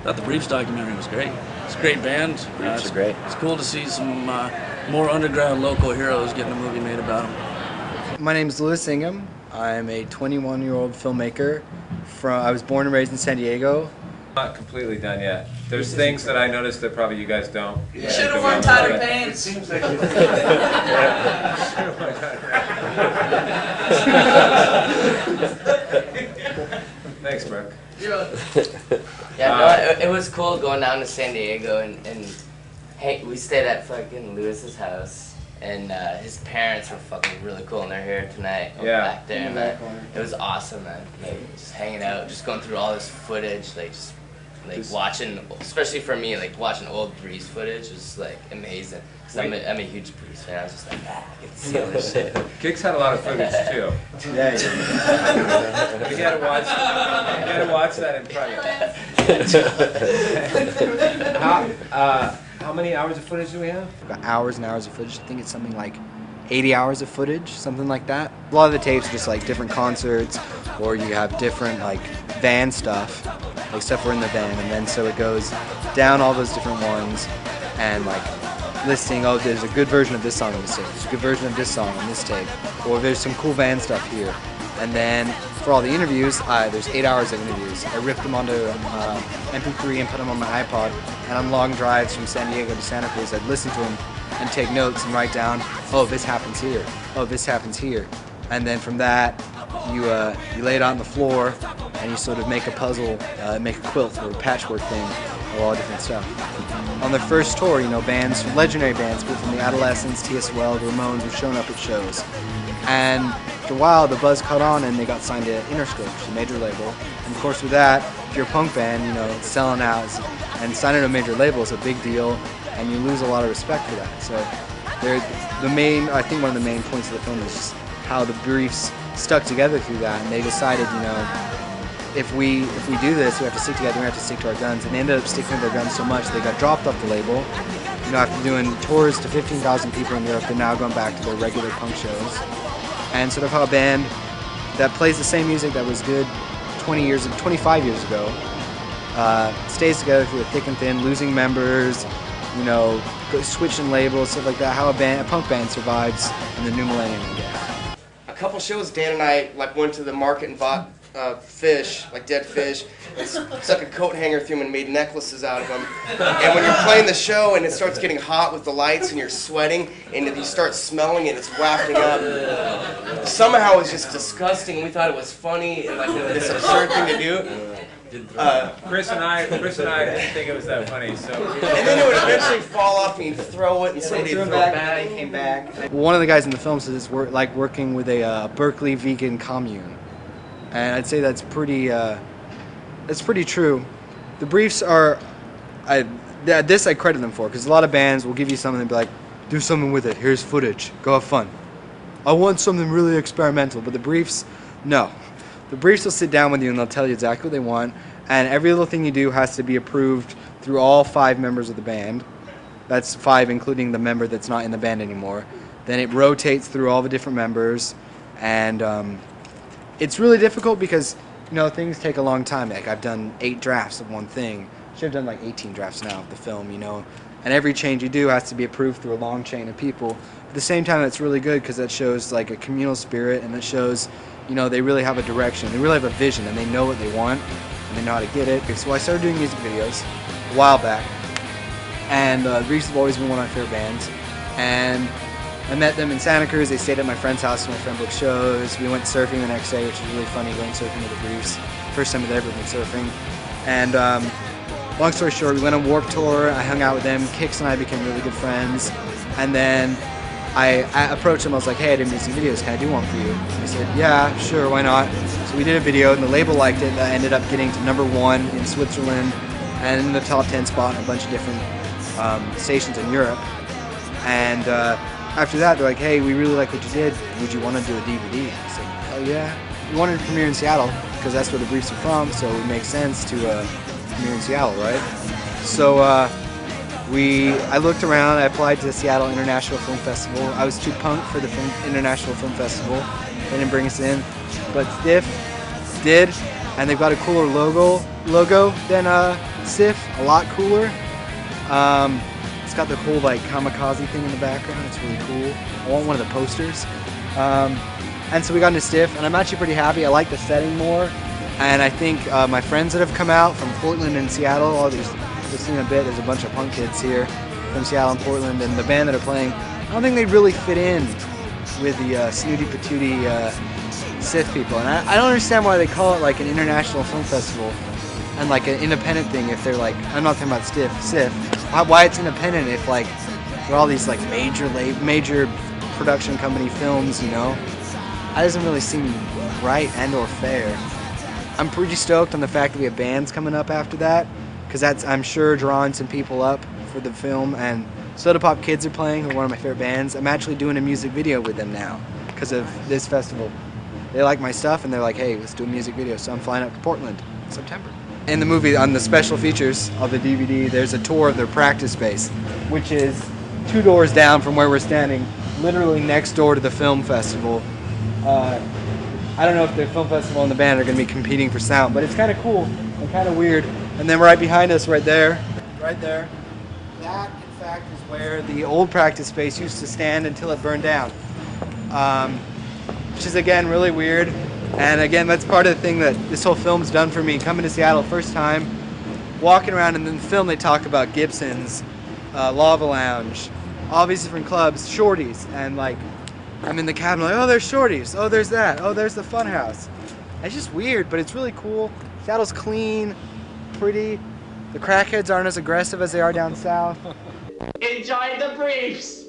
Thought the Briefs documentary was great. It's a great band. Briefs are great. It's cool to see some more underground local heroes getting a movie made about them. My name is Ingham. I'm a 21-year-old filmmaker. I was born and raised in San Diego. Not completely done yet. There's things that I noticed that probably you guys don't. You should have worn tighter pants. It seems like Thanks, Brooke. Yeah, no, it was cool going down to San Diego and hey, we stayed at fucking Lewis's house, and his parents were fucking really cool, and they're here tonight. Back there, man. It was awesome, man. Like just hanging out, just going through all this footage, like just watching, especially for me, like watching old Breeze footage was like amazing. Cause I'm a huge Breeze fan. I was just like, I can see all this shit. Kix had a lot of footage too. Yeah. You gotta watch that in private. How many hours of footage do we have? Got hours and hours of footage. I think it's something like 80 hours of footage, something like that. A lot of the tapes are just like different concerts, or you have different like van stuff, like stuff we're in the van, and then so it goes down all those different ones and like listing, oh, there's a good version of this song on this tape, there's a good version of this song on this tape, or there's some cool van stuff here. And then for all the interviews, there's 8 hours of interviews. I ripped them onto MP3 and put them on my iPod, and on long drives from San Diego to Santa Cruz, I'd listen to them and take notes and write down, oh, this happens here, oh, this happens here. And then from that, you lay it out on the floor, and you sort of make a puzzle, make a quilt or a patchwork thing of all different stuff. On their first tour, you know, bands, legendary bands, people from the Adolescents, TSOL, the Ramones were showing up at shows. And after a while, the buzz caught on, and they got signed to Interscope, a major label. And of course, with that, if you're a punk band, you know, selling out and signing to a major label is a big deal, and you lose a lot of respect for that. So, I think one of the main points of the film is just how the Briefs stuck together through that, and they decided, you know, if we do this, we have to stick together, we have to stick to our guns, and they ended up sticking to their guns so much they got dropped off the label. You know, after doing tours to 15,000 people in Europe, they're now going back to their regular punk shows. And sort of how a band that plays the same music that was good 25 years ago, stays together through the thick and thin, losing members, you know, switching labels, stuff like that, how a punk band survives in the new millennium, I guess. A couple shows, Dan and I went to the market and bought fish, like dead fish, and stuck a coat hanger through them and made necklaces out of them. And when you're playing the show and it starts getting hot with the lights and you're sweating and you start smelling it, it's wafting up. Somehow it was just disgusting, and we thought it was funny and like this absurd thing to do. Chris and I didn't think it was that funny. So. And then it would eventually fall off and you'd throw it and somebody would throw it back. Came back. One of the guys in the film says it's like working with a Berkeley vegan commune. And I'd say that's pretty true. The Briefs are, this I credit them for, because a lot of bands will give you something and be like, do something with it, here's footage, go have fun. I want something really experimental, but the Briefs, no. The Briefs will sit down with you and they'll tell you exactly what they want, and every little thing you do has to be approved through all 5 members of the band. That's 5 including the member that's not in the band anymore. Then it rotates through all the different members, and it's really difficult because, you know, things take a long time. Like, I've done 8 drafts of one thing. Should have done like 18 drafts now of the film, you know. And every change you do has to be approved through a long chain of people. At the same time, that's really good because that shows like a communal spirit, and it shows, you know, they really have a direction. They really have a vision, and they know what they want, and they know how to get it. So I started doing music videos a while back, and the Briefs have always been one of my favorite bands. And I met them in Santa Cruz. They stayed at my friend's house when my friend booked shows. We went surfing the next day, which was really funny, going surfing with the Briefs. First time I'd ever been surfing. And long story short, we went on Warped Tour. I hung out with them. Kix and I became really good friends. And then I approached them. I was like, hey, I did music videos. Can I do one for you? And they said, yeah, sure, why not? So we did a video, and the label liked it. That ended up getting to #1 in Switzerland and in the top 10 spot in a bunch of different stations in Europe. And after that, they're like, hey, we really like what you did. Would you want to do a DVD? I said, hell yeah. We wanted to premiere in Seattle because that's where the Briefs are from, so it makes sense to premiere in Seattle, right? So I looked around. I applied to the Seattle International Film Festival. I was too punk for the International Film Festival. They didn't bring us in. But Stiff did, and they've got a cooler logo than SIF, a lot cooler. It's got the cool like kamikaze thing in the background. It's really cool. I want one of the posters. And so we got into SIF, and I'm actually pretty happy. I like the setting more, and I think my friends that have come out from Portland and Seattle, you've seen a bit. There's a bunch of punk kids here from Seattle and Portland, and the band that are playing, I don't think they really fit in with the snooty patooty SIF people, and I don't understand why they call it like an international film festival and like an independent thing if they're like, I'm not talking about SIF, why it's independent if like they're all these like major production company films, you know? That doesn't really seem right and or fair. I'm pretty stoked on the fact that we have bands coming up after that, because that's, I'm sure, drawing some people up for the film, and Soda Pop Kids are playing, who are one of my favorite bands. I'm actually doing a music video with them now because of this festival. They like my stuff and they're like, hey, let's do a music video, so I'm flying up to Portland in September. In the movie, on the special features of the DVD, there's a tour of their practice space, which is 2 doors down from where we're standing, literally next door to the film festival. I don't know if the film festival and the band are going to be competing for sound, but it's kind of cool and kind of weird. And then right behind us, right there, that in fact is where the old practice space used to stand until it burned down, which is again really weird. And again, that's part of the thing that this whole film's done for me. Coming to Seattle first time, walking around, and in the film they talk about Gibson's, Lava Lounge, all these different clubs, Shorties, and like I'm in the cabin like, oh, there's Shorties, oh, there's that, oh, there's the Fun House. It's just weird, but it's really cool. Seattle's clean, pretty. The crackheads aren't as aggressive as they are down south. Enjoy the briefs!